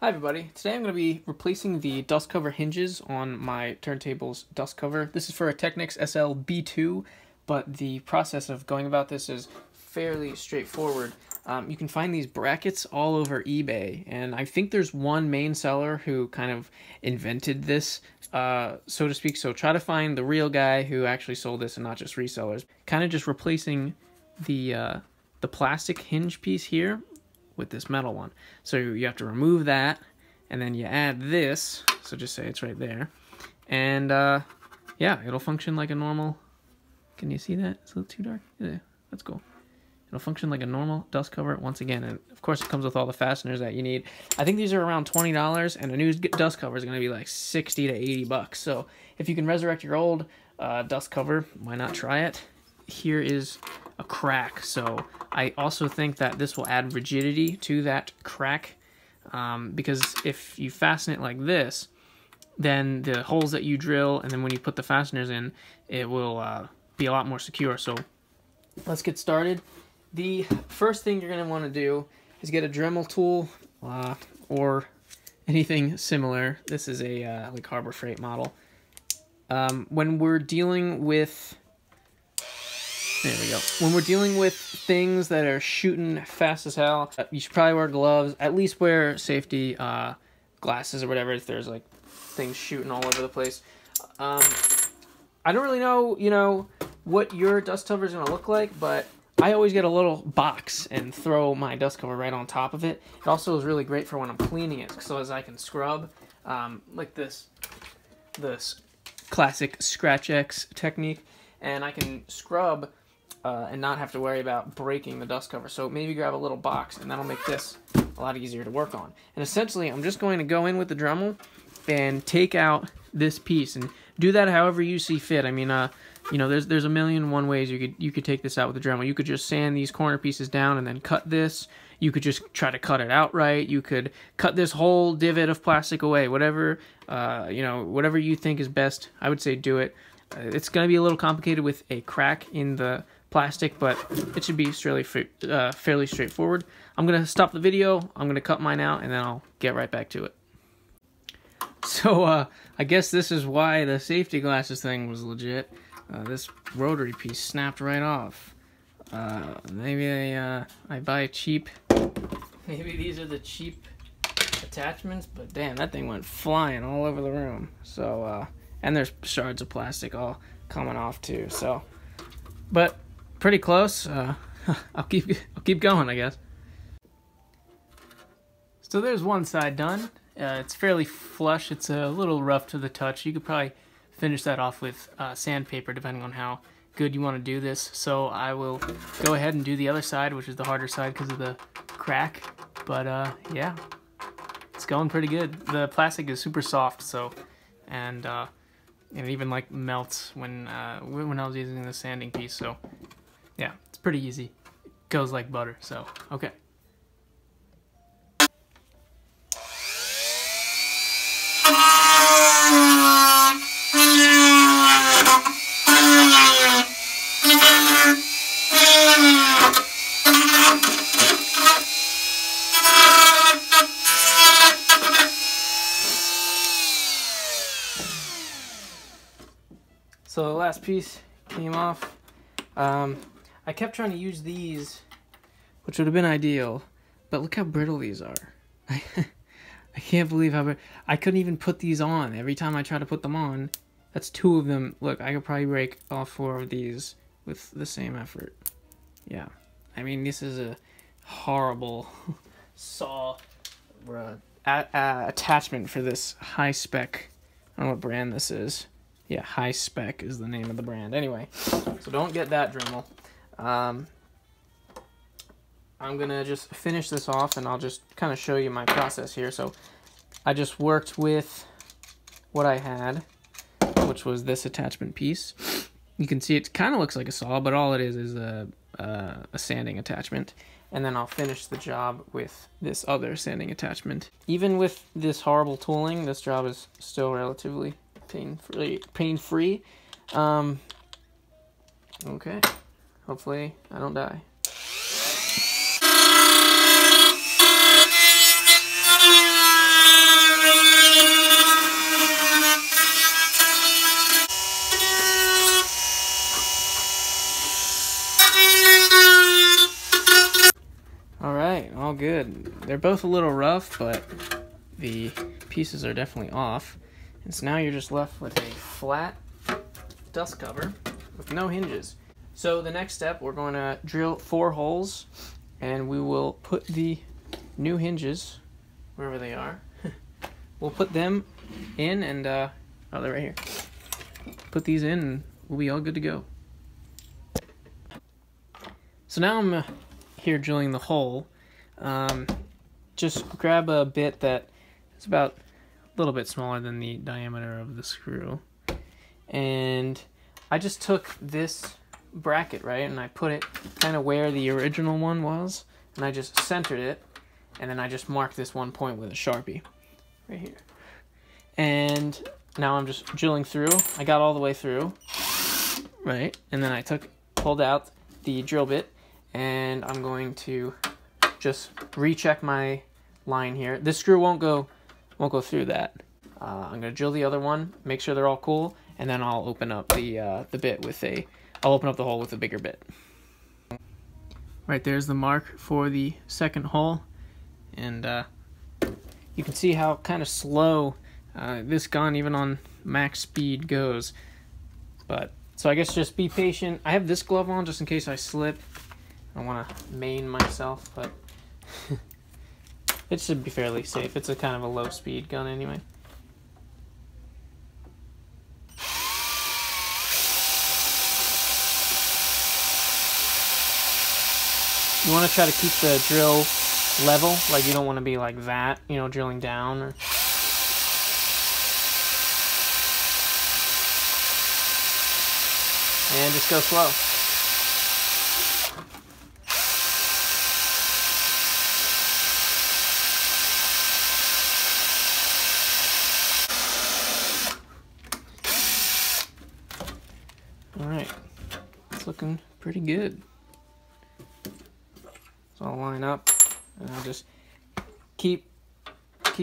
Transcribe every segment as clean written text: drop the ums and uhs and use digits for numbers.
Hi everybody, today I'm going to be replacing the dust cover hinges on my turntable's dust cover. This is for a Technics SL-B2, but the process of going about this is fairly straightforward. You can find these brackets all over eBay, and I think there's one main seller who kind of invented this, so to speak, so try to find the real guy who actually sold this and not just resellers. Kind of just replacing the plastic hinge piece here with this metal one. So you have to remove that, and then you add this, so just say it's right there, and yeah, it'll function like a normal, can you see that? It's a little too dark? Yeah, that's cool. It'll function like a normal dust cover once again, and of course it comes with all the fasteners that you need. I think these are around $20, and a new dust cover is going to be like 60 to 80 bucks. So if you can resurrect your old dust cover, why not try it? Here is a crack, so I also think that this will add rigidity to that crack, because if you fasten it like this, then the holes that you drill and then when you put the fasteners in, it will be a lot more secure. So let's get started. The first thing you're going to want to do is get a Dremel tool or anything similar. This is a like Harbor Freight model. When we're dealing with There we go. When we're dealing with things that are shooting fast as hell, you should probably wear gloves. At least wear safety glasses or whatever if there's like things shooting all over the place. I don't really know, what your dust cover is going to look like, but I always get a little box and throw my dust cover right on top of it. It also is really great for when I'm cleaning it, so as I can scrub, like this classic Scratch X technique, and I can scrub and not have to worry about breaking the dust cover. So maybe grab a little box, and that'll make this a lot easier to work on. And essentially, I'm just going to go in with the Dremel and take out this piece, and do that however you see fit. I mean, there's a million and one ways you could take this out with the Dremel. You could just sand these corner pieces down and then cut this. You could just try to cut it outright. You could cut this whole divot of plastic away. Whatever whatever you think is best, I would say do it. It's going to be a little complicated with a crack in the plastic, but it should be fairly straightforward. I'm going to stop the video, I'm going to cut mine out, and then I'll get right back to it. So I guess this is why the safety glasses thing was legit. This rotary piece snapped right off. Maybe I buy cheap. Maybe these are the cheap attachments, but damn, that thing went flying all over the room. So and there's shards of plastic all coming off too. So, but pretty close. I'll keep going, I guess. So there's one side done. It's fairly flush. It's a little rough to the touch. You could probably finish that off with sandpaper, depending on how good you want to do this. So I will go ahead and do the other side, which is the harder side because of the crack. But yeah, it's going pretty good. The plastic is super soft, so and it even like melts when I was using the sanding piece. So yeah, it's pretty easy. It goes like butter. So okay. So the last piece came off. I kept trying to use these, which would have been ideal, but look how brittle these are. I can't believe how brittle. I couldn't even put these on. Every time I try to put them on, that's two of them. Look, I could probably break all four of these with the same effort. Yeah, I mean, this is a horrible saw attachment for this high spec. I don't know what brand this is. Yeah, High Spec is the name of the brand. Anyway, so don't get that Dremel. I'm going to just finish this off, and I'll just kind of show you my process here. So I just worked with what I had, which was this attachment piece. You can see it kind of looks like a saw, but all it is a sanding attachment. And then I'll finish the job with this other sanding attachment. Even with this horrible tooling, this job is still relatively pain-free. Okay, hopefully I don't die. they're both a little rough, but the pieces are definitely off. And so now you're just left with a flat dust cover with no hinges. So the next step, we're going to drill 4 holes, and we will put the new hinges wherever they are. We'll put them in, and oh, they're right here. Put these in and we'll be all good to go. So now I'm here drilling the hole. Just grab a bit that is about a little bit smaller than the diameter of the screw, and I just took this bracket, right, and I put it kind of where the original one was, and I just centered it, and then I just marked this one point with a Sharpie right here. And now I'm just drilling through. I got all the way through, right, and then I pulled out the drill bit, and I'm going to just recheck my line here. This screw won't go through that. I'm gonna drill the other one, make sure they're all cool, and then I'll open up the bit with I'll open up the hole with a bigger bit. Right, there's the mark for the second hole, and you can see how kind of slow this gun, even on max speed, goes. But so I guess just be patient. I have this glove on just in case I slip. I don't want to maim myself, but it should be fairly safe. It's a kind of a low speed gun anyway. You want to try to keep the drill level, like you don't want to be like that, you know, drilling down. And just go slow. All right, it's looking pretty good. So I'll line up, and I'll just keep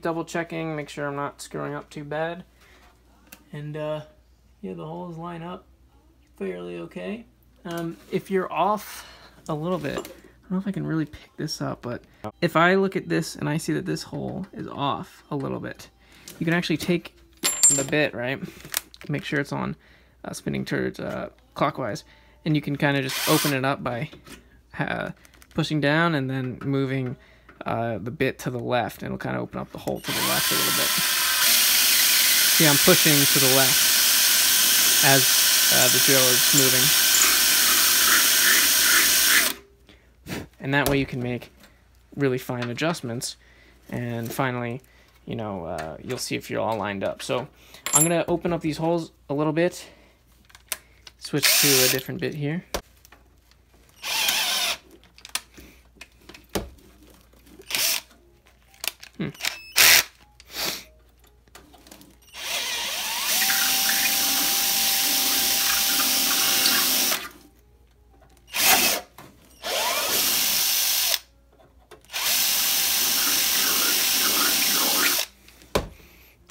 double checking, make sure I'm not screwing up too bad. And yeah, the holes line up fairly okay. If you're off a little bit, I don't know if I can really pick this up, but if I look at this and I see that this hole is off a little bit, you can actually take the bit, right? Make sure it's on spinning towards clockwise, and you can kind of just open it up by pushing down and then moving the bit to the left, and it'll kind of open up the hole to the left a little bit. See, I'm pushing to the left as the drill is moving. And that way you can make really fine adjustments, and finally, you know, you'll see if you're all lined up. So I'm going to open up these holes a little bit, switch to a different bit here.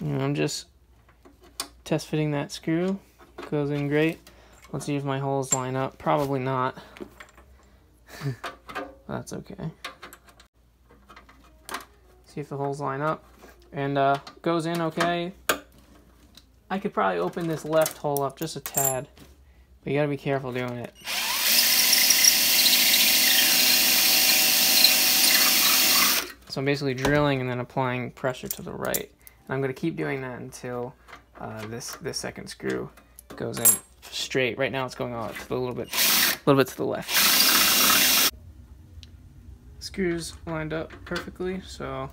I'm just test fitting that screw. Goes in great. Let's see if my holes line up. Probably not. That's okay. See if the holes line up. And goes in okay. I could probably open this left hole up just a tad, but you gotta be careful doing it. So I'm basically drilling and then applying pressure to the right. And I'm going to keep doing that until this second screw goes in straight. Right now it's going on a little bit to the left. Screws lined up perfectly, so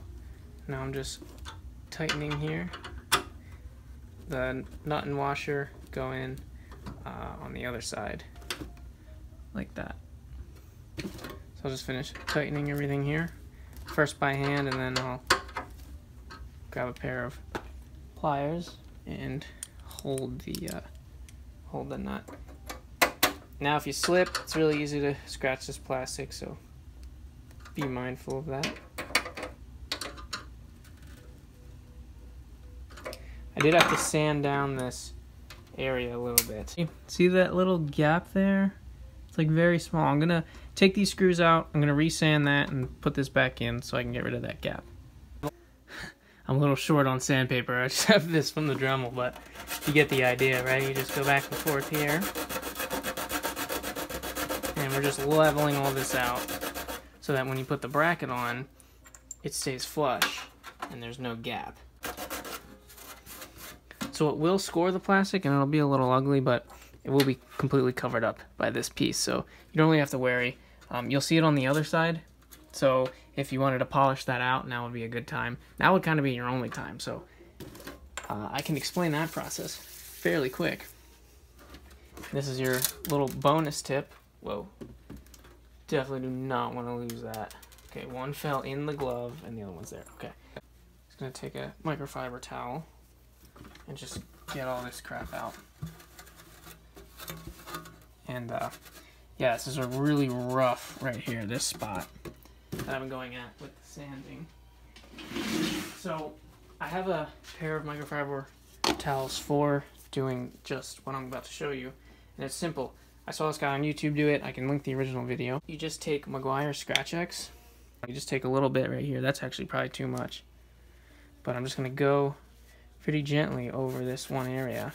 now I'm just tightening here. The nut and washer go in on the other side, like that. So I'll just finish tightening everything here, first by hand, and then I'll grab a pair of pliers and hold the nut. Now if you slip, it's really easy to scratch this plastic, so be mindful of that. I did have to sand down this area a little bit. See that little gap there? It's like very small. I'm gonna take these screws out, I'm gonna resand that and put this back in so I can get rid of that gap. I'm a little short on sandpaper. I just have this from the Dremel, but you get the idea, right? You just go back and forth here. And we're just leveling all this out so that when you put the bracket on, it stays flush and there's no gap. So it will score the plastic and it'll be a little ugly, but it will be completely covered up by this piece, so you don't really have to worry. You'll see it on the other side, so if you wanted to polish that out, now would be a good time. Now would kind of be your only time, so I can explain that process fairly quick. This is your little bonus tip. Whoa, definitely do not want to lose that. Okay, one fell in the glove and the other one's there. Okay, just gonna take a microfiber towel and just get all this crap out. And yeah, this is a really rough right here, this spot that I've been going at with the sanding. So I have a pair of microfiber towels for doing just what I'm about to show you, and it's simple. I saw this guy on YouTube do it. I can link the original video. You just take Meguiar's Scratch X. You just take a little bit right here. That's actually probably too much, but I'm just gonna go pretty gently over this one area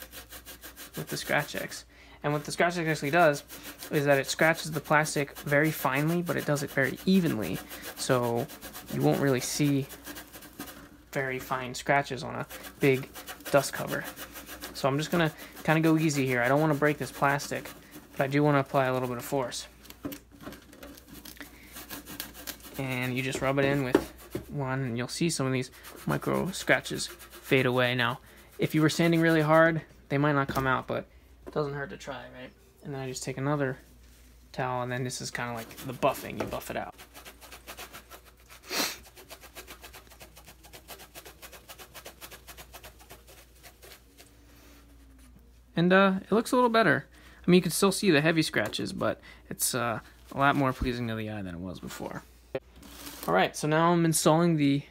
with the Scratch X. And what the Scratch X actually does is that it scratches the plastic very finely, but it does it very evenly, so you won't really see very fine scratches on a big dust cover. So I'm just gonna kind of go easy here. I don't want to break this plastic, but I do want to apply a little bit of force. And you just rub it in with one, and you'll see some of these micro scratches fade away. Now, if you were sanding really hard, they might not come out, but it doesn't hurt to try, right? And then I just take another towel, and then this is kind of like the buffing. You buff it out. And it looks a little better. I mean, you can still see the heavy scratches, but it's a lot more pleasing to the eye than it was before. Alright, so now I'm installing the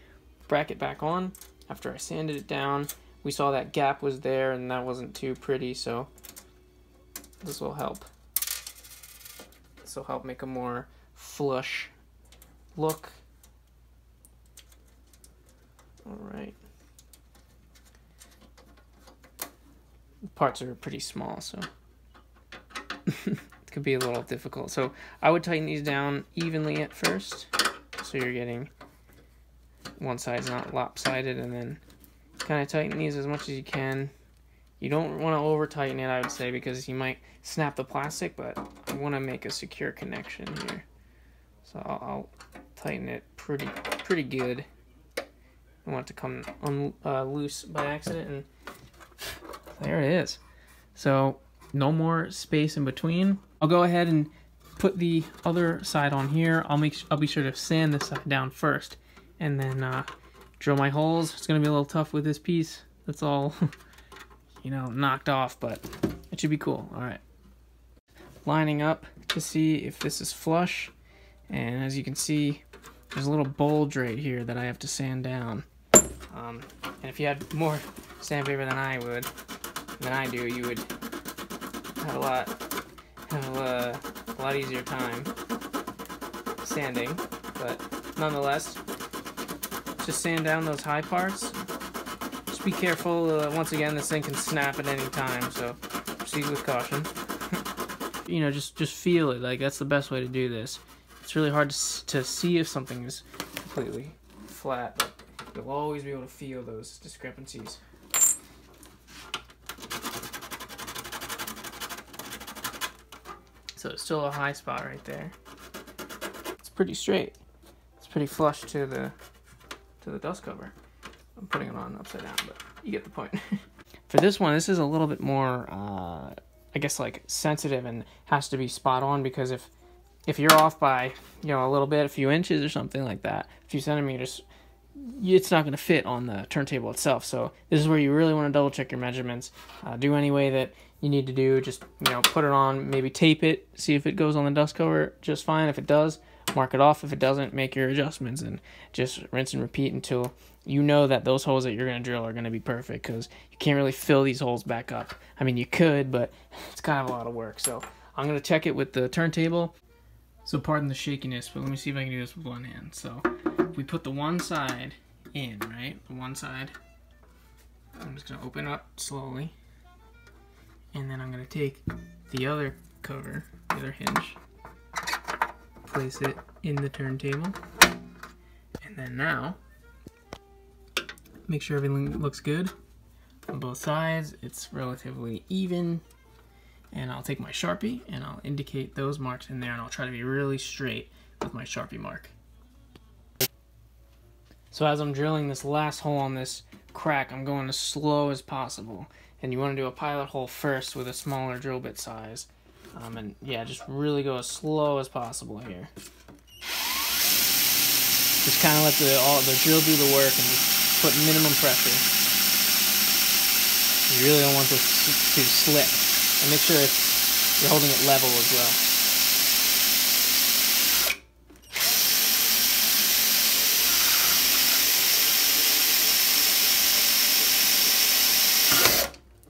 bracket back on after I sanded it down. We saw that gap was there and that wasn't too pretty, so this will help. This will help make a more flush look. Alright. Parts are pretty small, so it could be a little difficult. So I would tighten these down evenly at first, so you're getting one side's not lopsided, and then kind of tighten these as much as you can. You don't want to over tighten it, I would say, because you might snap the plastic, but I want to make a secure connection here. So I'll tighten it pretty good. I want it to come loose by accident, and there it is. So no more space in between. I'll go ahead and put the other side on here. I'll be sure to sand this side down first, and then drill my holes. It's gonna be a little tough with this piece. That's all, you know, knocked off, but it should be cool. All right. Lining up to see if this is flush, and as you can see, there's a little bulge right here that I have to sand down. And if you had more sandpaper than I do, you would have a lot easier time sanding. But nonetheless, just sand down those high parts. Just be careful. Once again, this thing can snap at any time, so proceed with caution. You know, just feel it. Like, that's the best way to do this. It's really hard to see if something is completely flat, but you'll always be able to feel those discrepancies. So it's still a high spot right there. It's pretty straight. It's pretty flush to the dust cover. I'm putting it on upside down, but you get the point. For this one, this is a little bit more, I guess, like, sensitive and has to be spot on, because if you're off by, you know, a little bit, a few inches or something like that, a few centimeters, it's not going to fit on the turntable itself. So this is where you really want to double check your measurements. Do any way that you need to do. Just, you know, put it on, maybe tape it, see if it goes on the dust cover just fine. If it does, mark it off. If it doesn't, make your adjustments and just rinse and repeat until you know that those holes that you're going to drill are going to be perfect, because you can't really fill these holes back up. I mean, you could, but it's kind of a lot of work. So I'm going to check it with the turntable. So pardon the shakiness, but let me see if I can do this with one hand. So we put the one side in, right? The one side. I'm just going to open up slowly. And then I'm going to take the other cover, the other hinge, place it in the turntable. And then now, make sure everything looks good on both sides. It's relatively even. And I'll take my Sharpie and I'll indicate those marks in there, and I'll try to be really straight with my Sharpie mark. So as I'm drilling this last hole on this crack, I'm going as slow as possible. And you want to do a pilot hole first with a smaller drill bit size. And yeah, just really go as slow as possible here. Just kind of let the drill do the work and just put minimum pressure. You really don't want this to slip. And make sure you're holding it level as well.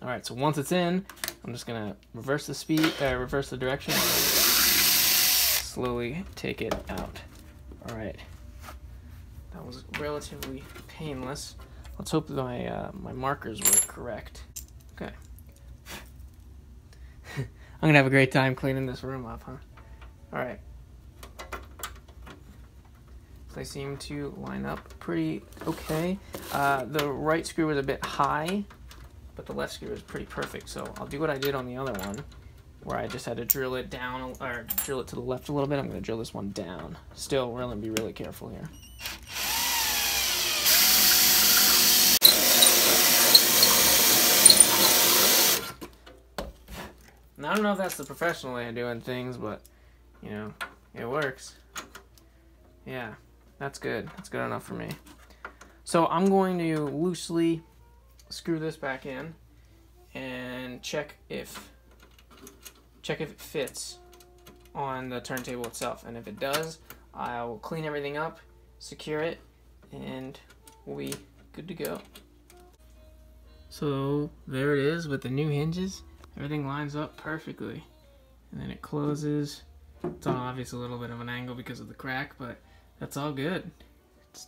Alright, so once it's in, I'm just gonna reverse the speed, reverse the direction, and slowly take it out. Alright. That was relatively painless. Let's hope that my markers were correct. Okay. I'm gonna have a great time cleaning this room up, huh? Alright. So they seem to line up pretty okay. The right screw was a bit high, but the left screw is pretty perfect. So I'll do what I did on the other one, where I just had to drill it down, or drill it to the left a little bit. I'm gonna drill this one down. Still, we're gonna be really careful here. I don't know if that's the professional way of doing things, but, you know, it works. Yeah, that's good. That's good enough for me. So I'm going to loosely screw this back in and check if it fits on the turntable itself. And if it does, I'll clean everything up, secure it, and we'll be good to go. So there it is with the new hinges. Everything lines up perfectly, and then it closes. It's on obviously a little bit of an angle because of the crack, but that's all good. It's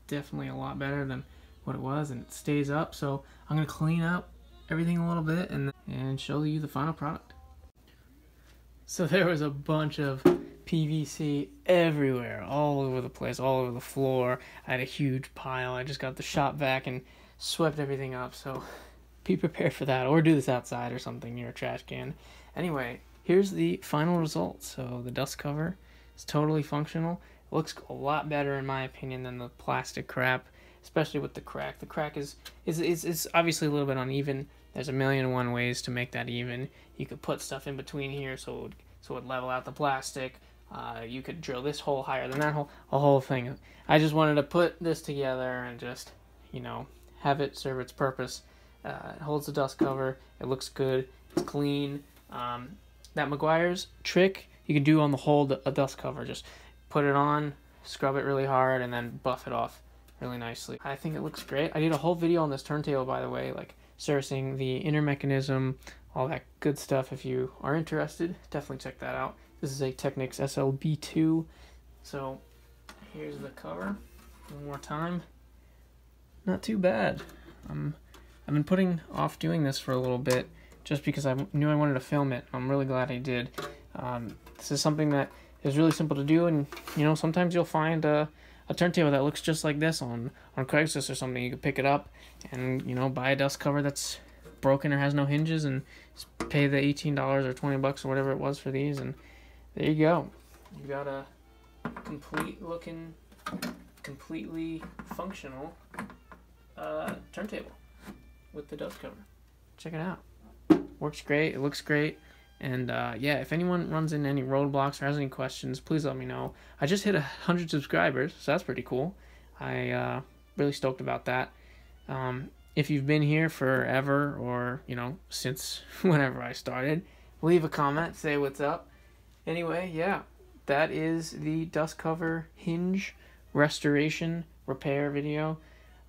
definitely a lot better than what it was, and it stays up. So I'm gonna clean up everything a little bit and show you the final product. So there was a bunch of PVC everywhere, all over the place, all over the floor. I had a huge pile. I just got the shop vac and swept everything up. So be prepared for that, or do this outside or something near a trash can. Anyway, here's the final result. So the dust cover is totally functional. It looks a lot better in my opinion than the plastic crap, especially with the crack. The crack is obviously a little bit uneven. There's a million and one ways to make that even. You could put stuff in between here so it would level out the plastic. You could drill this hole higher than that hole, a whole thing. I just wanted to put this together and just, you know, have it serve its purpose. It holds the dust cover. It looks good. It's clean. That Meguiar's trick you can do on the whole dust cover. Just put it on, scrub it really hard, and then buff it off really nicely. I think it looks great. I did a whole video on this turntable, by the way, like servicing the inner mechanism, all that good stuff. If you are interested, definitely check that out. This is a Technics SLB2. So here's the cover one more time. Not too bad. I've been putting off doing this for a little bit just because I knew I wanted to film it. I'm really glad I did. This is something that is really simple to do, and you know, sometimes you'll find a turntable that looks just like this on Craigslist or something. You could pick it up and, you know, buy a dust cover that's broken or has no hinges and pay the $18 or $20 or whatever it was for these, and there you go. You got a complete looking, completely functional turntable with the dust cover. Check it out. Works great. It looks great. And yeah, if anyone runs into any roadblocks or has any questions, please let me know. I just hit 100 subscribers, so that's pretty cool. I really stoked about that. If you've been here forever, or you know, since whenever I started, leave a comment, say what's up. Anyway, yeah, that is the dust cover hinge restoration repair video.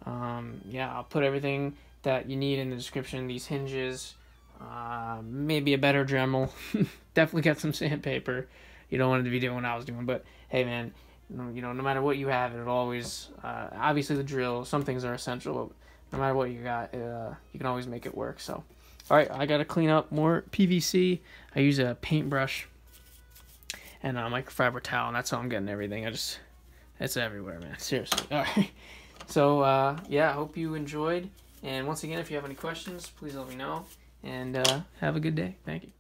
Yeah, I'll put everything that you need in the description. These hinges, maybe a better Dremel. Definitely got some sandpaper. You don't want to be doing what I was doing, but hey, man, you know, no matter what you have, it'll always, obviously the drill, some things are essential, but no matter what you got, you can always make it work. So, all right, I got to clean up more PVC. I use a paintbrush and a microfiber towel, and that's how I'm getting everything. It's everywhere, man, seriously. All right, so, yeah, I hope you enjoyed, and once again, if you have any questions, please let me know, and have a good day. Thank you.